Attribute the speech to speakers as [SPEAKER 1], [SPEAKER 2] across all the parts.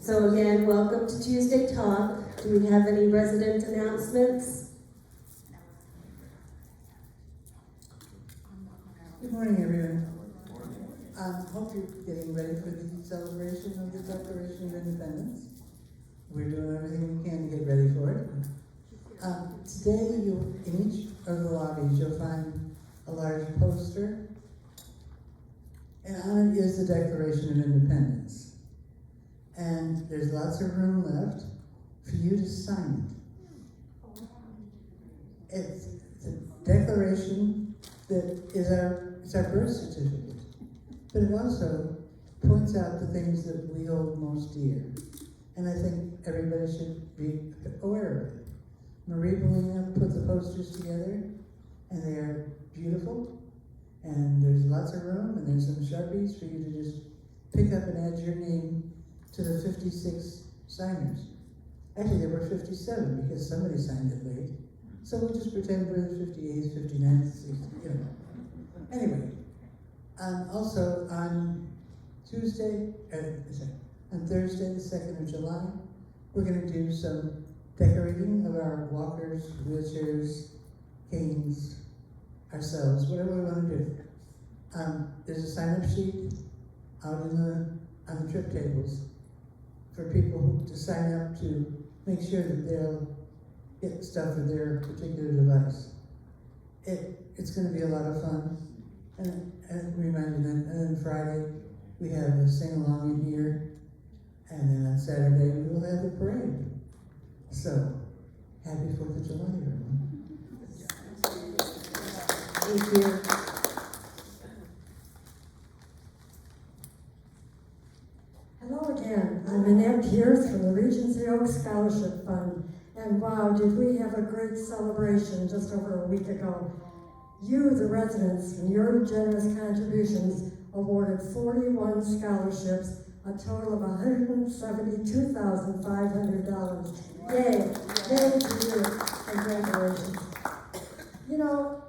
[SPEAKER 1] So again, welcome to Tuesday Talk. Do we have any resident announcements?
[SPEAKER 2] Good morning, everyone. Hope you're getting ready for the celebration of the Declaration of Independence. We're doing everything we can to get ready for it. Today, in each of the lobbies, you'll find a large poster, and on it is the Declaration of Independence. And there's lots of room left for you to sign it. It's a declaration that is our birth certificate, but it also points out the things that we hold most dear. And I think everybody should be aware of it. Marie Molina put the posters together, and they are beautiful, and there's lots of room, and there's some Sharpies for you to just pick up and add your name to the 56 signers. Actually, there were 57 because somebody signed it late. So we'll just pretend we're the 58th, 59th, 60th, you know. Anyway, also on Thursday, the 2nd of July, we're going to do some decorating of our walkers, wheelchairs, canes, ourselves, whatever we want to do. There's a sign-up sheet out on the trip tables for people to sign up to make sure that they'll get stuff for their particular device. It's going to be a lot of fun. And reminding them, and then Friday we have a sing-along in here, and then on Saturday we will have the parade. So, happy 4th of July, everyone.
[SPEAKER 1] Thank you.
[SPEAKER 3] Hello again, I'm Annette Pierce from the Regency Oaks Scholarship Fund. And wow, did we have a great celebration just over a week ago. You, the residents, from your generous contributions, awarded 41 scholarships, a total of $172,500. Yay, yay to you, congratulations. You know,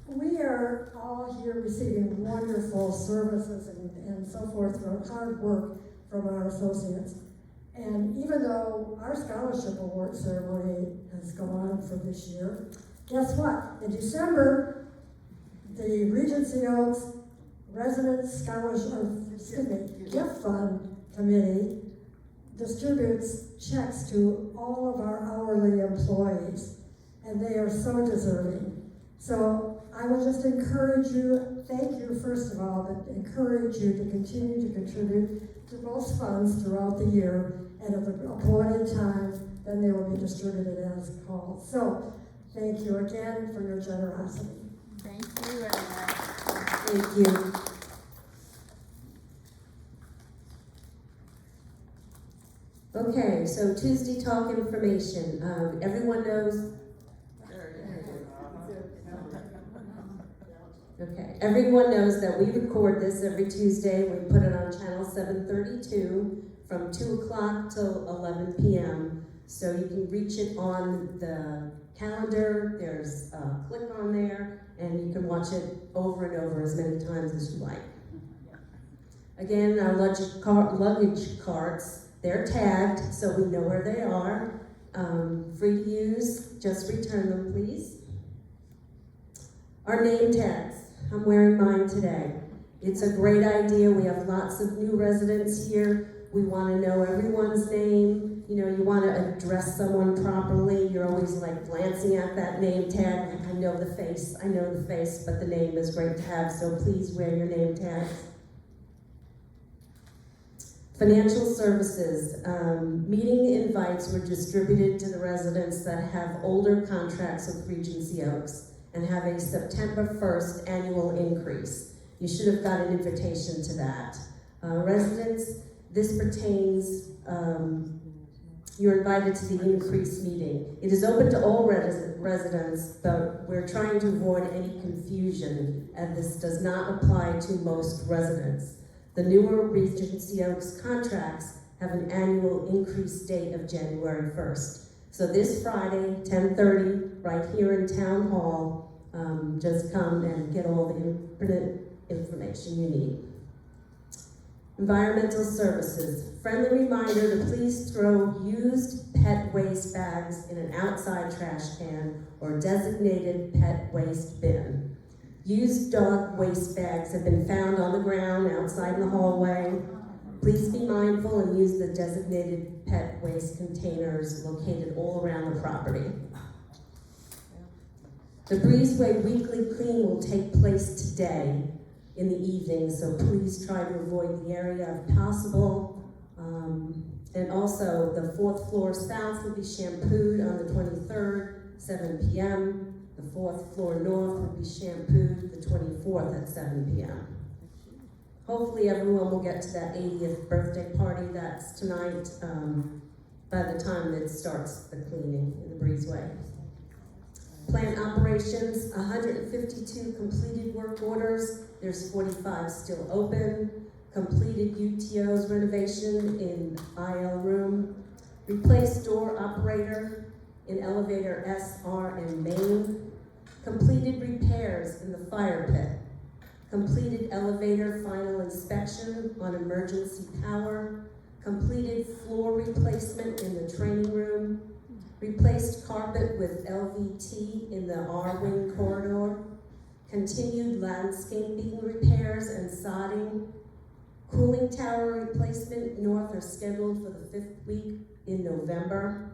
[SPEAKER 3] we are all here receiving wonderful services and so forth from hard work from our associates. And even though our scholarship award ceremony has gone on for this year, guess what? In December, the Regency Oaks Residence Gift Fund Committee distributes checks to all of our hourly employees, and they are so deserving. So I will just encourage you, thank you first of all, but encourage you to continue to contribute to those funds throughout the year, and at the appointed time, then they will be distributed as called. So, thank you again for your generosity.
[SPEAKER 4] Thank you, Annette.
[SPEAKER 1] Thank you. Okay, so Tuesday Talk information. Everyone knows. Okay, everyone knows that we record this every Tuesday. We put it on channel 732 from 2 o'clock till 11 p.m. So you can reach it on the calendar. There's a click on there, and you can watch it over and over as many times as you like. Again, our luggage carts, they're tagged so we know where they are. Free to use, just return them, please. Our name tags. I'm wearing mine today. It's a great idea. We have lots of new residents here. We want to know everyone's name. You know, you want to address someone properly. You're always like glancing at that name tag. Like, I know the face, but the name is great to have, so please wear your name tags. Financial services. Meeting invites were distributed to the residents that have older contracts with Regency Oaks and have a September 1st annual increase. You should have got an invitation to that. Residents, this pertains, you're invited to the increased meeting. It is open to all residents, but we're trying to avoid any confusion, and this does not apply to most residents. The newer Regency Oaks contracts have an annual increase date of January 1st. So this Friday, 10:30, right here in Town Hall, just come and get all the pertinent information you need. Environmental services, friendly reminder to please throw used pet waste bags in an outside trash can or designated pet waste bin. Used dog waste bags have been found on the ground outside in the hallway. Please be mindful and use the designated pet waste containers located all around the property. The Breezeway Weekly Clean will take place today in the evening, so please try to avoid the area if possible. And also, the 4th floor south will be shampooed on the 23rd, 7 p.m. The 4th floor north will be shampooed the 24th at 7 p.m. Hopefully everyone will get to that 80th birthday party that's tonight by the time that it starts the cleaning in the Breezeway. Plant operations, 152 completed work orders. There's 45 still open. Completed UTO's renovation in IL room. Replaced door operator in elevator SR and main. Completed repairs in the fire pit. Completed elevator final inspection on emergency power. Completed floor replacement in the training room. Replaced carpet with LVT in the R-wing corridor. Continued landscaping repairs and sodding. Cooling tower replacement north are scheduled for the 5th week in November.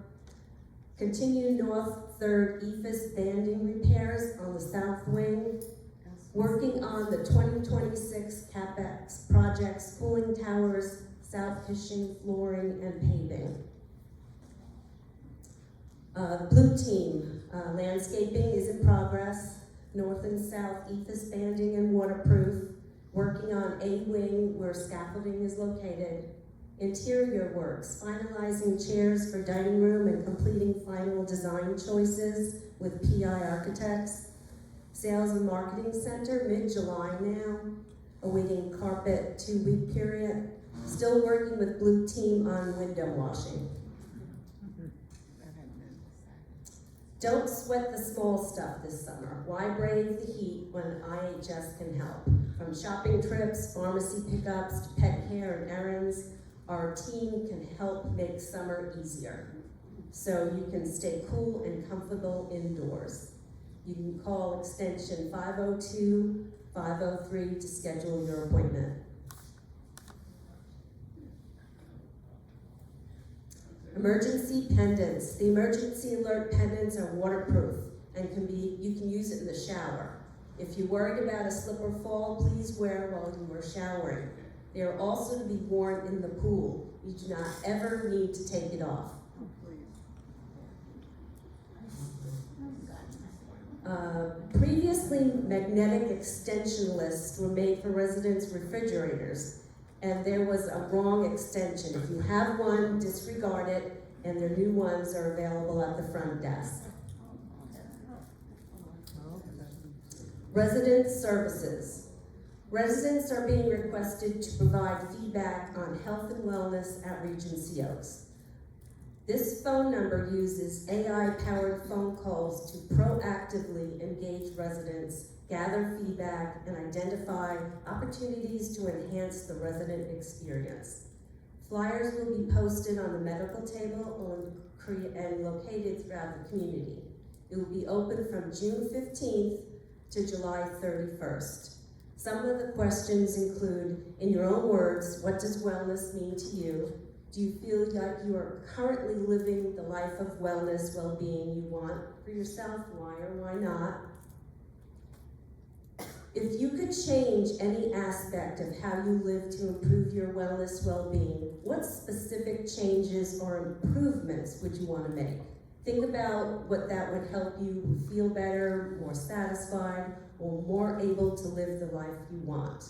[SPEAKER 1] Continued north 3rd EFIS banding repairs on the south wing. Working on the 2026 CapEx projects, cooling towers, south kitchen, flooring, and paving. Blue team, landscaping is in progress. North and south EFIS banding and waterproof. Working on A wing where scaffolding is located. Interior works, finalizing chairs for dining room and completing final design choices with PI Architects. Sales and Marketing Center, mid-July now. Awaiting carpet 2-week period. Still working with Blue Team on window washing. Don't sweat the small stuff this summer. Why brave the heat when IHS can help? From shopping trips, pharmacy pickups, to pet care and errands, our team can help make summer easier. So you can stay cool and comfortable indoors. You can call extension 502-503 to schedule your appointment. Emergency pendants. The emergency alert pendants are waterproof and you can use it in the shower. If you're worried about a slip or fall, please wear while you are showering. They are also to be worn in the pool. You do not ever need to take it off. Previously, magnetic extension lists were made for residents' refrigerators, and there was a wrong extension. If you have one, disregard it, and the new ones are available at the front desk. Resident services. Residents are being requested to provide feedback on health and wellness at Regency Oaks. This phone number uses AI-powered phone calls to proactively engage residents, gather feedback, and identify opportunities to enhance the resident experience. Flyers will be posted on the medical table and located throughout the community. It will be open from June 15th to July 31st. Some of the questions include, in your own words, what does wellness mean to you? Do you feel like you are currently living the life of wellness, well-being you want for yourself? Why or why not? If you could change any aspect of how you live to improve your wellness, well-being, what specific changes or improvements would you want to make? Think about what that would help you feel better, more satisfied, or more able to live the life you want.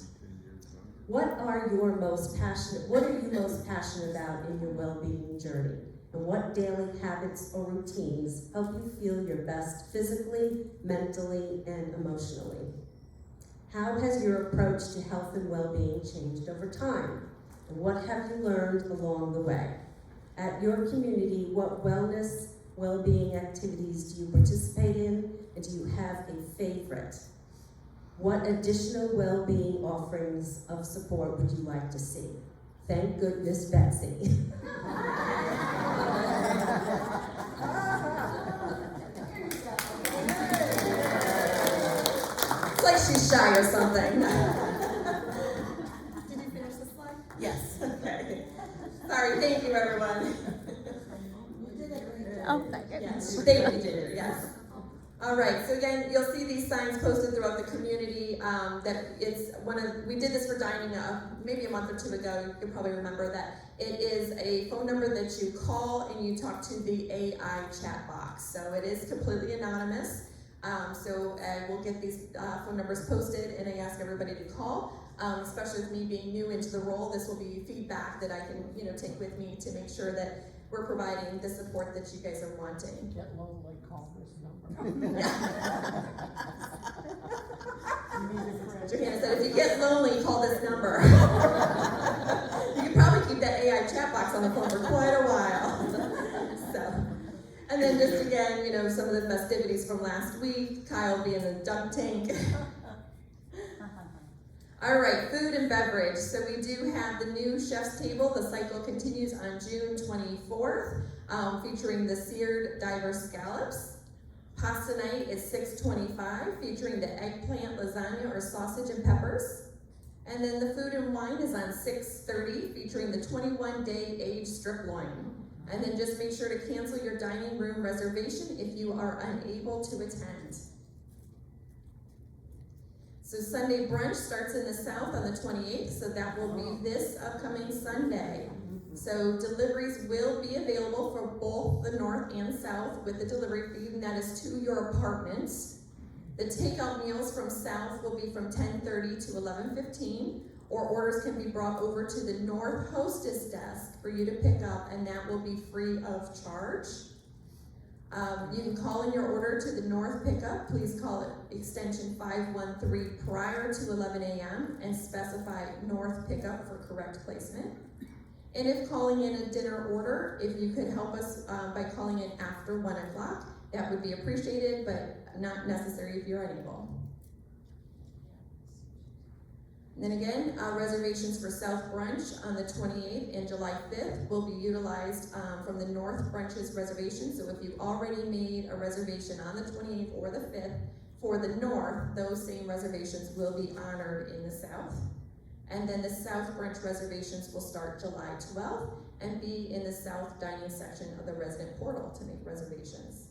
[SPEAKER 1] What are you most passionate about in your well-being journey? And what daily habits or routines help you feel your best physically, mentally, and emotionally? How has your approach to health and well-being changed over time? And what have you learned along the way? At your community, what wellness, well-being activities do you participate in? And do you have a favorite? What additional well-being offerings of support would you like to see? Thank goodness, Betsy. It's like she's shy or something. Did you finish the slide? Yes, okay. Sorry, thank you, everyone.
[SPEAKER 4] Oh, thank
[SPEAKER 1] Yes,
[SPEAKER 4] goodness.
[SPEAKER 1] thank you, Ginger, yes. All right, so again, you'll see these signs posted throughout the community, that it's we did this for dining maybe a month or two ago. You'll probably remember that it is a phone number that you call and you talk to the AI chat box. So it is completely anonymous. So we'll get these phone numbers posted, and I ask everybody to call. Especially with me being new into the role, this will be feedback that I can take with me to make sure that we're providing the support that you guys are wanting.
[SPEAKER 5] Get lonely, call this number.
[SPEAKER 1] Johanna said, if you get lonely, call this number. You can probably keep that AI chat box on the phone for quite a while. So, and then just again, some of the festivities from last week, Kyle being in the dunk tank. All right, food and beverage. So we do have the new chef's table. The cycle continues on June 24th, featuring the seared diver scallops. Pasta night is 6:25, featuring the eggplant lasagna or sausage and peppers. And then the food and wine is on 6:30, featuring the 21-day aged strip loin. And then just make sure to cancel your dining room reservation if you are unable to attend. So Sunday brunch starts in the south on the 28th, so that will be this upcoming Sunday. So deliveries will be available for both the north and south with the delivery fee, and that is to your apartment. The takeout meals from south will be from 10:30 to 11:15, or orders can be brought over to the north hostess desk for you to pick up, and that will be free of charge. You can call in your order to the north pickup. Please call it extension 513 prior to 11 a.m. and specify north pickup for correct placement. And if calling in a dinner order, if you could help us by calling in after 1 o'clock, that would be appreciated, but not necessary if you're unable. And then again, reservations for South Brunch on the 28th and July 5th will be utilized from the North Brunch's reservation. So if you've already made a reservation on the 28th or the 5th for the North, those same reservations will be honored in the South. And then the South Brunch reservations will start July 12th and be in the South dining section of the resident portal to make reservations.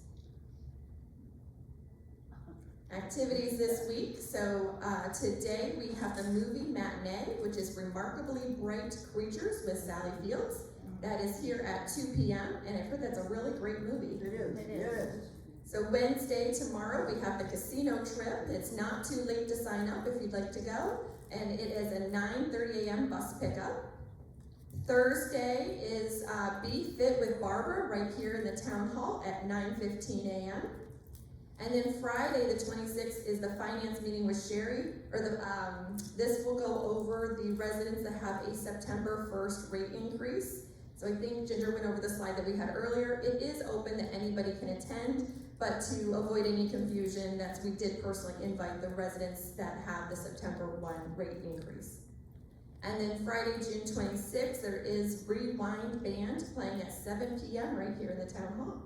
[SPEAKER 1] Activities this week. So today we have the movie matinee, which is Remarkably Bright Creatures with Sally Fields. That is here at 2 p.m. and I've heard that's a really great movie.
[SPEAKER 5] It is.
[SPEAKER 4] It is.
[SPEAKER 1] So Wednesday, tomorrow, we have the casino trip. It's not too late to sign up if you'd like to go. And it is a 9:30 a.m. bus pickup. Thursday is Be Fit with Barbara right here in the town hall at 9:15 a.m. And then Friday, the 26th, is the finance meeting with Sherry. This will go over the residents that have a September 1st rate increase. So I think Ginger went over the slide that we had earlier. It is open that anybody can attend, but to avoid any confusion, we did personally invite the residents that have the September 1 rate increase. And then Friday, June 26th, there is Rewind Band playing at 7 p.m. right here in the town hall.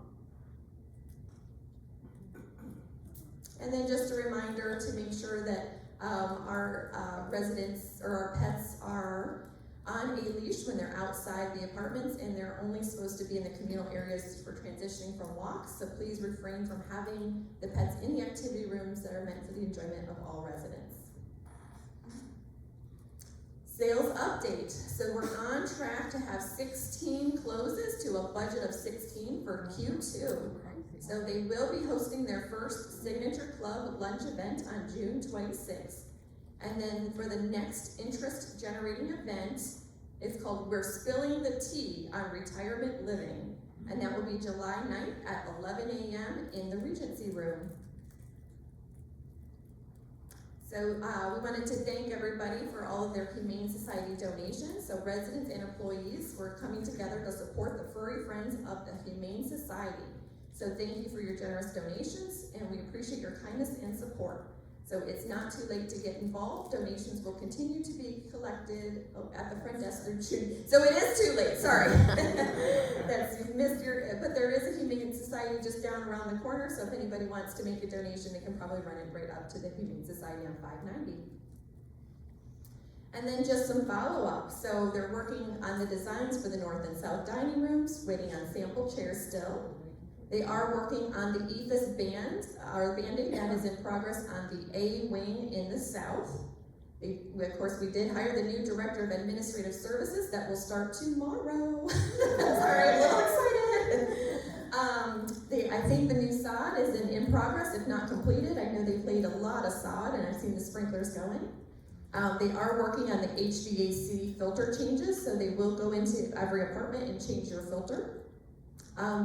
[SPEAKER 1] And then just a reminder to make sure that our residents or our pets are on a leash when they're outside the apartments, and they're only supposed to be in the communal areas for transitioning from walks. So please refrain from having the pets in the activity rooms that are meant for the enjoyment of all residents. Sales update. So we're on track to have 16 closes to a budget of 16 for Q2. So they will be hosting their first Signature Club lunch event on June 26th. And then for the next interest generating event, it's called We're Spilling the Tea on Retirement Living. And that will be July 9th at 11 a.m. in the Regency Room. So we wanted to thank everybody for all of their Humane Society donations. So residents and employees were coming together to support the furry friends of the Humane Society. So thank you for your generous donations, and we appreciate your kindness and support.
[SPEAKER 6] So it's not too late to get involved. Donations will continue to be collected at the front desk through June. So it is too late, sorry. You've missed but there is a Humane Society just down around the corner, so if anybody wants to make a donation, they can probably run it right up to the Humane Society on 590. And then just some follow-up. So they're working on the designs for the north and south dining rooms, waiting on sample chairs still. They are working on the EFIS banding that is in progress on the A wing in the south. Of course, we did hire the new Director of Administrative Services that will start tomorrow. Sorry, I'm a little excited. I think the new sod is in progress, if not completed. I know they've laid a lot of sod, and I've seen the sprinklers going. They are working on the HVAC filter changes, so they will go into every apartment and change your filter.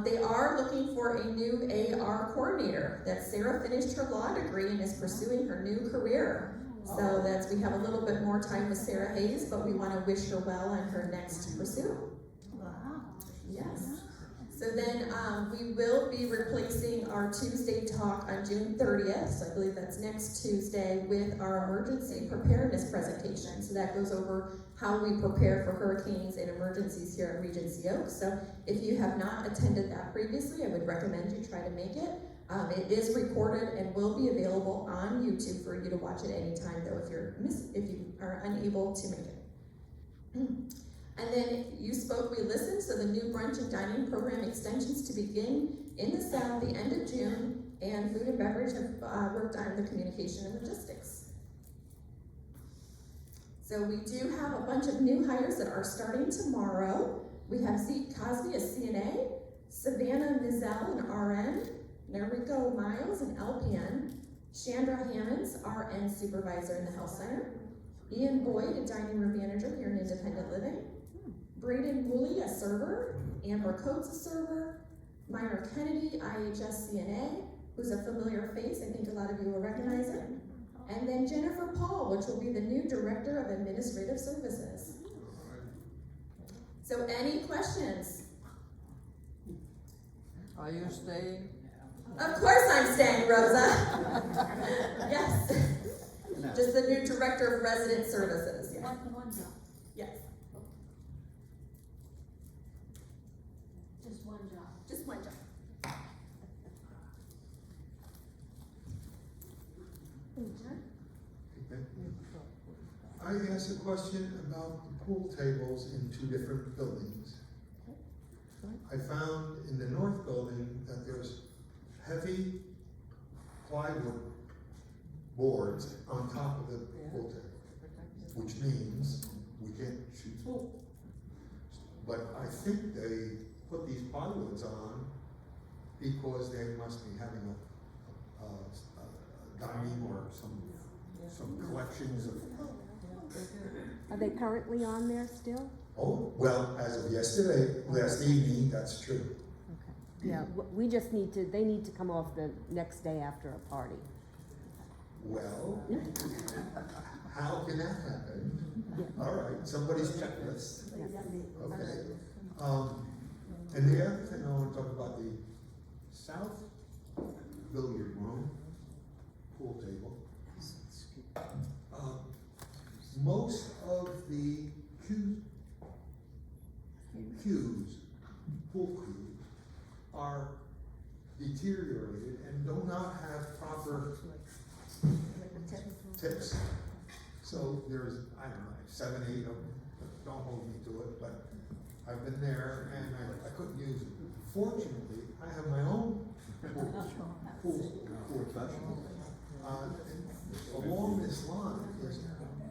[SPEAKER 6] They are looking for a new AR coordinator. That Sarah finished her law degree and is pursuing her new career. So we have a little bit more time with Sarah Hayes, but we want to wish her well on her next pursuit.
[SPEAKER 4] Wow.
[SPEAKER 6] Yes. So then we will be replacing our Tuesday talk on June 30th, so I believe that's next Tuesday, with our emergency preparedness presentation. So that goes over how we prepare for hurricanes and emergencies here at Regency Oaks. So if you have not attended that previously, I would recommend you try to make it. It is recorded and will be available on YouTube for you to watch at any time, though, if you are unable to make it. And then you spoke, we listened, so the new brunch and dining program extensions to begin in the south the end of June, and food and beverage have worked on the communication and logistics. So we do have a bunch of new hires that are starting tomorrow. We have Zeke Cosby, a CNA, Savannah Mizell, an RN, Nerico Miles, an LPN, Chandra Hammonds, RN supervisor in the health center, Ian Boyd, a dining room manager here in Independent Living, Braden Woolley, a server, Amber Coates, a server, Myra Kennedy, IHS CNA, who's a familiar face, I think a lot of you will recognize her, and then Jennifer Paul, which will be the new Director of Administrative Services. So any questions?
[SPEAKER 5] Are you staying?
[SPEAKER 6] Of course I'm staying, Rosa. Yes. Just the new Director of Resident Services. Yeah.
[SPEAKER 4] One job,
[SPEAKER 6] Yes.
[SPEAKER 4] just one job.
[SPEAKER 6] Just one job.
[SPEAKER 7] I asked a question about the pool tables in two different buildings. I found in the north building that there's heavy plywood boards on top of the pool table, which means we can't shoot pool. But I think they put these plywoods on because they must be having a dining or some collections of.
[SPEAKER 8] Are they currently on there still?
[SPEAKER 7] Oh, well, as of yesterday, last evening, that's true.
[SPEAKER 8] Okay. Yeah, we just need to, they need to come off the next day after a party.
[SPEAKER 7] Well, how can that happen? All right, somebody's checklist. Okay. And the other thing I want to talk about, the south billiard room, pool table. Most of the pool cues, are deteriorated and do not have proper tips. So there's, I don't know, 7, 8 of them, don't hold me to it, but I've been there and I couldn't use it. Fortunately, I have my own pool professional. Along this line,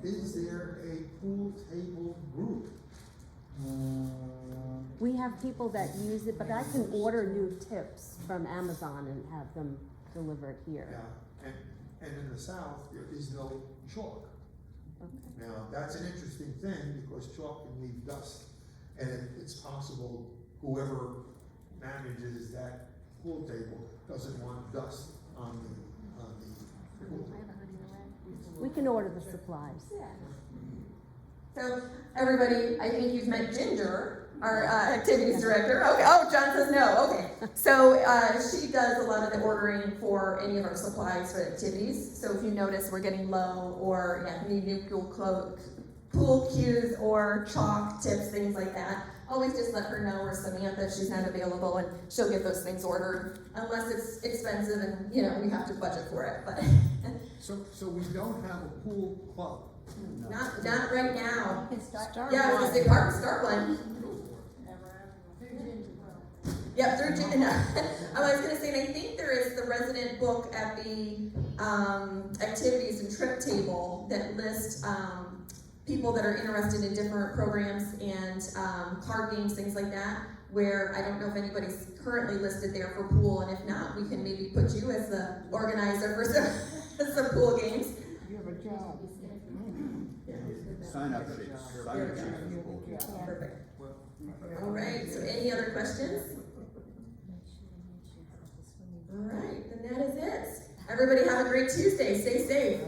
[SPEAKER 7] is there a pool table group?
[SPEAKER 8] We have people that use it, but I can order new tips from Amazon and have them delivered here.
[SPEAKER 7] Yeah, and in the south, there is no chalk.
[SPEAKER 8] Okay.
[SPEAKER 7] Now, that's an interesting thing because chalk can leave dust. And it's possible whoever manages that pool table doesn't want dust on the pool table.
[SPEAKER 8] We can order the supplies.
[SPEAKER 6] So everybody, I think you've met Ginger. our activities director. Okay. Oh, John says no. Okay. So she does a lot of the ordering for any of our supplies for activities. So if you notice we're getting low, or need new pool cues or chalk tips, things like that, always just let her know, or Samantha, if she's not available, and she'll get those things ordered, unless it's expensive and we have to budget for it. But
[SPEAKER 9] So we don't have a pool club?
[SPEAKER 6] not right now.
[SPEAKER 4] You can start.
[SPEAKER 6] Yeah, I was gonna say start one. Yep, through June. I was gonna say, and I think there is the resident book at the activities and trip table that lists people that are interested in different programs and card games, things like that, where I don't know if anybody's currently listed there for pool, and if not, we can maybe put you as the organizer for some pool games.
[SPEAKER 5] You have a job.
[SPEAKER 9] Sign up sheets. Sign up sheets for the pool.
[SPEAKER 6] Perfect. All right, so any other questions? All right, then that is it. Everybody have a great Tuesday. Stay safe.